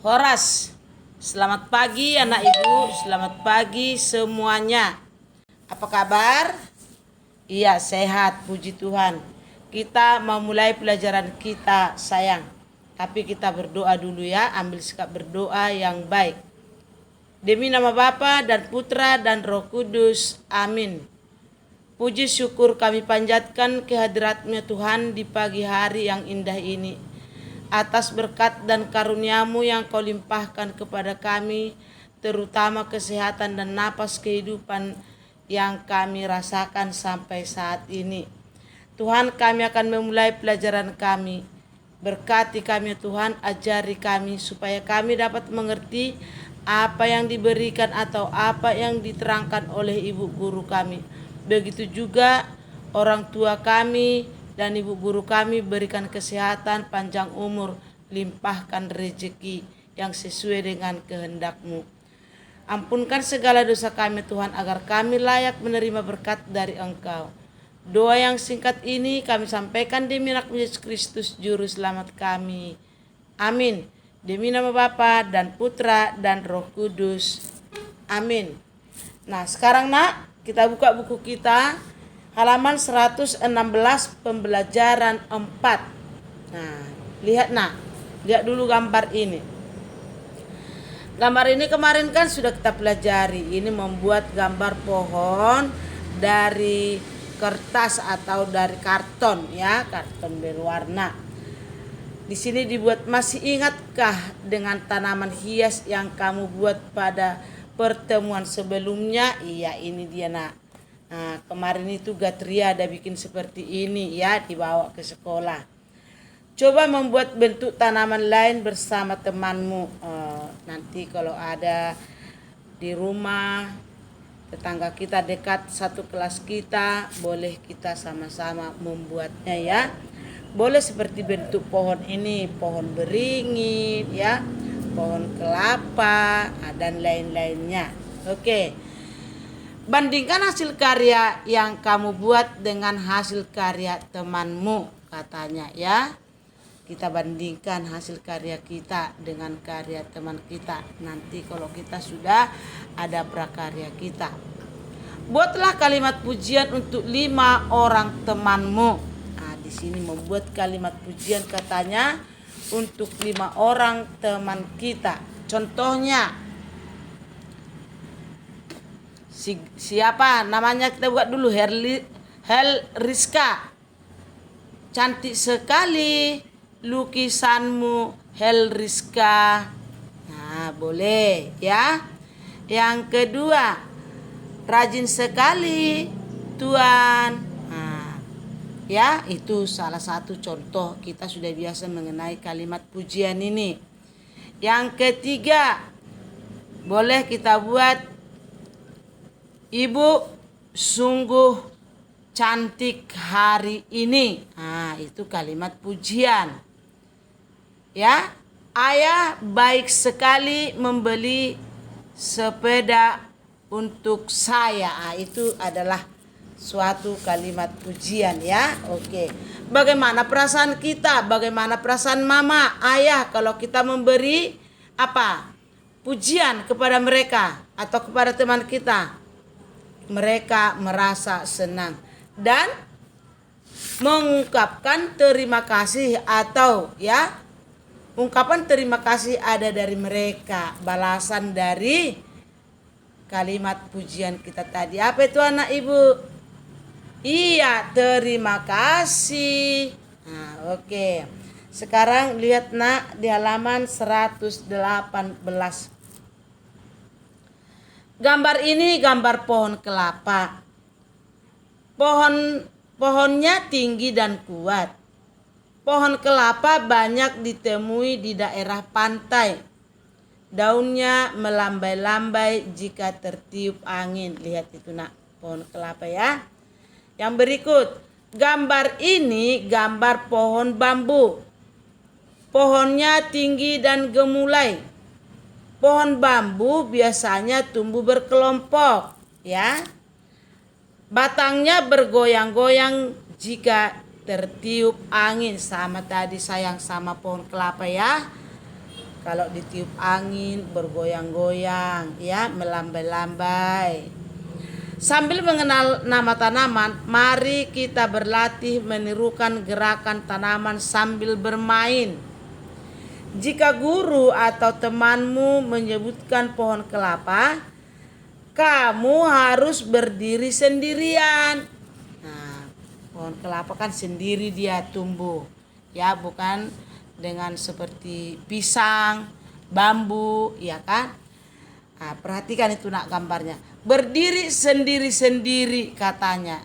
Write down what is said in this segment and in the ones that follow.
Horas. Selamat pagi anak ibu, selamat pagi semuanya. Apa kabar? Iya, sehat, puji Tuhan. Kita mau mulai pelajaran kita, sayang. Tapi kita berdoa dulu ya, ambil sikap berdoa yang baik. Demi nama Bapa dan Putra dan Roh Kudus, amin. Puji syukur kami panjatkan kehadirat-Mu Tuhan di pagi hari yang indah ini. Atas berkat dan karunia-Mu yang Kau limpahkan kepada kami, terutama kesehatan dan napas kehidupan yang kami rasakan sampai saat ini. Tuhan, kami akan memulai pelajaran kami. Berkati kami Tuhan, ajari kami supaya kami dapat mengerti apa yang diberikan atau apa yang diterangkan oleh ibu guru kami. Begitu juga orang tua kami dan ibu guru kami, berikan kesehatan, panjang umur, limpahkan rezeki yang sesuai dengan kehendak-Mu. Ampunkan segala dosa kami Tuhan, agar kami layak menerima berkat dari Engkau. Doa yang singkat ini kami sampaikan demi anak Yesus Kristus Juru Selamat kami. Amin. Demi nama Bapa dan Putra dan Roh Kudus. Amin. Nah, sekarang nak, kita buka buku kita. Halaman 116 pembelajaran 4. Nah, lihat nak. Lihat dulu gambar ini. Gambar ini kemarin kan sudah kita pelajari. Ini membuat gambar pohon dari kertas atau dari karton ya, karton berwarna. Di sini dibuat, masih ingatkah dengan tanaman hias yang kamu buat pada pertemuan sebelumnya? Iya, ini dia nak. Nah, kemarin itu Gatria ada bikin seperti ini ya, dibawa ke sekolah. Coba membuat bentuk tanaman lain bersama temanmu. Nanti kalau ada di rumah, tetangga kita dekat satu kelas kita, boleh kita sama-sama membuatnya ya. Boleh seperti bentuk pohon ini, pohon beringin ya, pohon kelapa dan lain-lainnya. Oke. Bandingkan hasil karya yang kamu buat dengan hasil karya temanmu, katanya ya. Kita bandingkan hasil karya kita dengan karya teman kita. Nanti kalau kita sudah ada prakarya kita. Buatlah kalimat pujian untuk 5 orang temanmu. Nah, di sini membuat kalimat pujian katanya untuk 5 orang teman kita. Contohnya, siapa namanya, kita buat dulu. Rizka, cantik sekali lukisanmu Rizka. Nah, boleh ya. Yang kedua, rajin sekali Tuan. Nah, ya, itu salah satu contoh. Kita sudah biasa mengenai kalimat pujian ini. Yang ketiga, boleh kita buat, Ibu sungguh cantik hari ini. Nah, itu kalimat pujian. Ya, ayah baik sekali membeli sepeda untuk saya. Nah, itu adalah suatu kalimat pujian ya. Oke. Bagaimana perasaan kita? Bagaimana perasaan mama, ayah kalau kita memberi apa? Pujian kepada mereka atau kepada teman kita? Mereka merasa senang dan mengungkapkan terima kasih, atau ya, ungkapan terima kasih ada dari mereka, balasan dari kalimat pujian kita tadi. Apa itu anak ibu? Iya, terima kasih. Nah, oke. Sekarang lihat nak di halaman 118. Gambar ini gambar pohon kelapa. Pohonnya tinggi dan kuat. Pohon kelapa banyak ditemui di daerah pantai. Daunnya melambai-lambai jika tertiup angin. Lihat itu nak, pohon kelapa ya. Yang berikut, gambar ini gambar pohon bambu. Pohonnya tinggi dan gemulai. Pohon bambu biasanya tumbuh berkelompok ya. Batangnya bergoyang-goyang jika tertiup angin. Sama tadi sayang, sama pohon kelapa ya. Kalau ditiup angin bergoyang-goyang ya, melambai-lambai. Sambil mengenal nama tanaman, mari kita berlatih menirukan gerakan tanaman sambil bermain. Jika guru atau temanmu menyebutkan pohon kelapa, kamu harus berdiri sendirian. Nah, pohon kelapa kan sendiri dia tumbuh, ya, bukan dengan seperti pisang, bambu, ya kan? Nah, perhatikan itu nak gambarnya. Berdiri sendiri-sendiri katanya.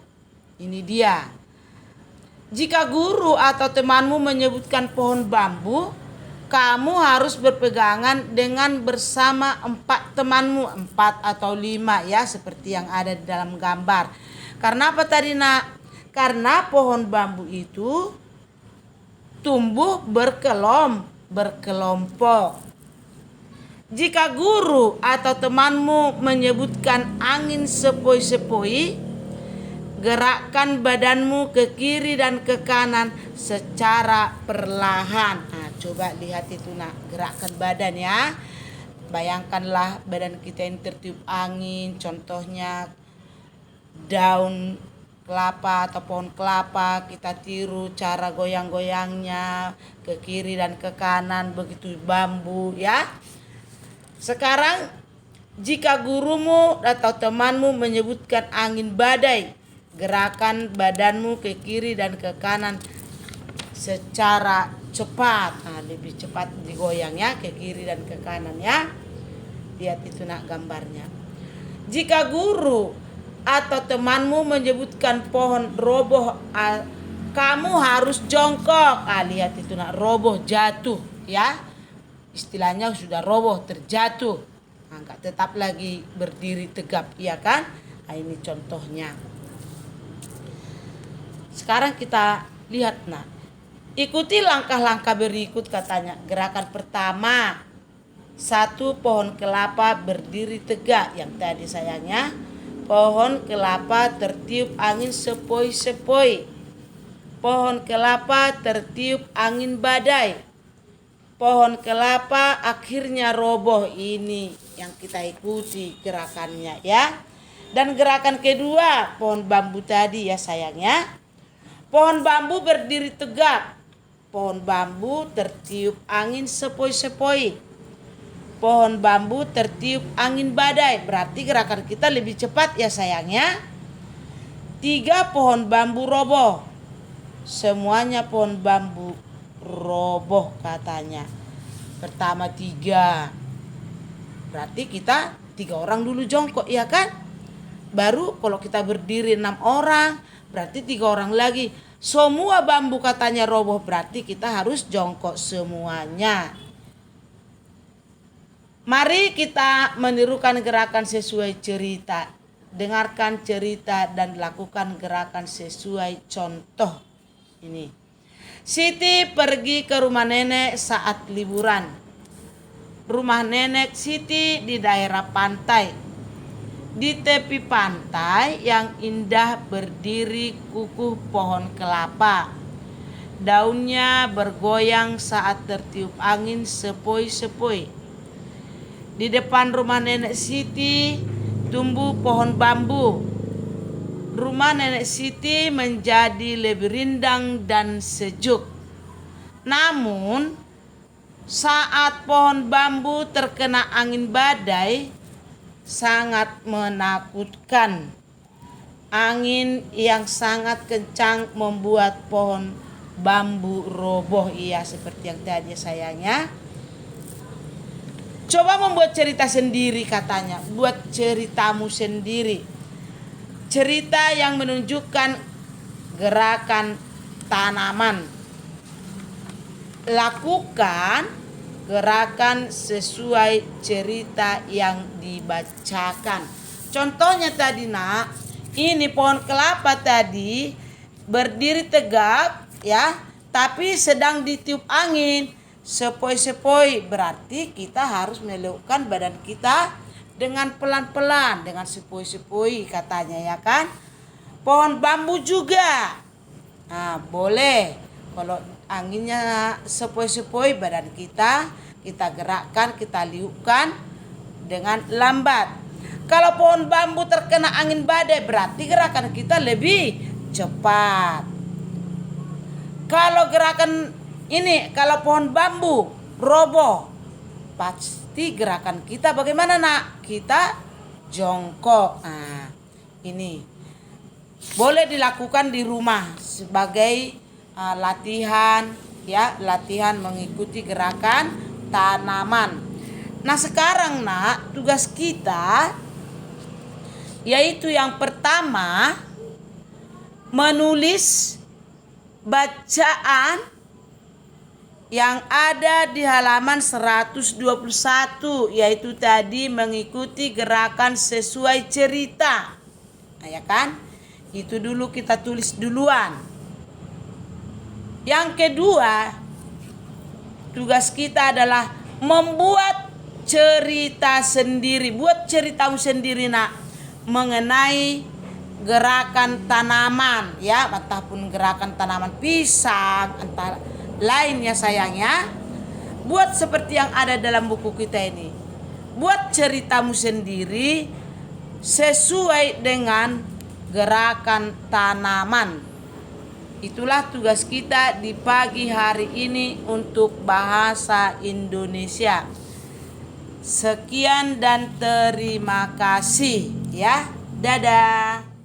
Ini dia. Jika guru atau temanmu menyebutkan pohon bambu, kamu harus berpegangan dengan bersama 4 temanmu, 4 atau 5 ya, seperti yang ada di dalam gambar. Karena apa tadi nak? Karena pohon bambu itu tumbuh berkelompok. Jika guru atau temanmu menyebutkan angin sepoi-sepoi, gerakkan badanmu ke kiri dan ke kanan secara perlahan. Nah, coba lihat itu nak, gerakkan badan ya. Bayangkanlah badan kita yang tertiup angin, contohnya daun kelapa atau pohon kelapa, kita tiru cara goyang-goyangnya ke kiri dan ke kanan, begitu bambu ya. Sekarang jika gurumu atau temanmu menyebutkan angin badai, gerakan badanmu ke kiri dan ke kanan secara cepat. Nah, lebih cepat digoyang ya, ke kiri dan ke kanan ya. Lihat itu nak gambarnya. Jika guru atau temanmu menyebutkan pohon roboh, kamu harus jongkok. Lihat itu nak, roboh, jatuh ya. Istilahnya sudah roboh, terjatuh. Enggak tetap lagi berdiri tegap, ya kan? Nah, ini contohnya. Sekarang kita lihat nah. Ikuti langkah-langkah berikut katanya. Gerakan pertama, 1, pohon kelapa berdiri tegak. Yang tadi sayangnya, pohon kelapa tertiup angin sepoi-sepoi. Pohon kelapa tertiup angin badai. Pohon kelapa akhirnya roboh. Ini yang kita ikuti gerakannya ya. Dan gerakan kedua, pohon bambu tadi ya sayangnya. Pohon bambu berdiri tegak. Pohon bambu tertiup angin sepoi-sepoi. Pohon bambu tertiup angin badai. Berarti gerakan kita lebih cepat ya sayangnya. 3, pohon bambu roboh. Semuanya pohon bambu roboh katanya. Pertama 3. Berarti kita 3 orang dulu jongkok ya kan. Baru kalau kita berdiri 6 orang, berarti 3 orang lagi. Semua bambu katanya roboh, berarti kita harus jongkok semuanya. Mari kita menirukan gerakan sesuai cerita. Dengarkan cerita dan lakukan gerakan sesuai contoh. Ini. Siti pergi ke rumah nenek saat liburan. Rumah nenek Siti di daerah pantai. Di tepi pantai yang indah berdiri kukuh pohon kelapa. Daunnya bergoyang saat tertiup angin sepoi-sepoi. Di depan rumah nenek Siti tumbuh pohon bambu. Rumah nenek Siti menjadi lebih rindang dan sejuk. Namun, saat pohon bambu terkena angin badai, sangat menakutkan. Angin yang sangat kencang membuat pohon bambu roboh. Iya, seperti yang tadi sayangnya. Coba membuat cerita sendiri katanya. Buat ceritamu sendiri. Cerita yang menunjukkan gerakan tanaman. Lakukan gerakan sesuai cerita yang dibacakan. Contohnya tadi nak, ini pohon kelapa tadi berdiri tegak ya, tapi sedang ditiup angin sepoi-sepoi. Berarti kita harus melukkan badan kita dengan pelan-pelan, dengan sepoi-sepoi katanya ya kan. Pohon bambu juga. Nah, boleh kalau anginnya sepoi-sepoi badan kita kita gerakkan, kita liupkan dengan lambat. Kalau pohon bambu terkena angin badai, berarti gerakan kita lebih cepat. Kalau gerakan ini, kalau pohon bambu roboh, pasti gerakan kita bagaimana nak? Kita jongkok. Nah, ini boleh dilakukan di rumah sebagai latihan, ya, latihan mengikuti gerakan tanaman. Nah sekarang nak, tugas kita yaitu yang pertama menulis bacaan yang ada di halaman 121, yaitu tadi mengikuti gerakan sesuai cerita. Nah, ya kan? Itu dulu kita tulis duluan. Yang kedua, tugas kita adalah membuat cerita sendiri. Buat ceritamu sendiri nak, mengenai gerakan tanaman, ya, ataupun gerakan tanaman pisang, antara lainnya sayangnya. Buat seperti yang ada dalam buku kita ini. Buat ceritamu sendiri sesuai dengan gerakan tanaman. Itulah tugas kita di pagi hari ini untuk bahasa Indonesia. Sekian dan terima kasih ya. Dadah.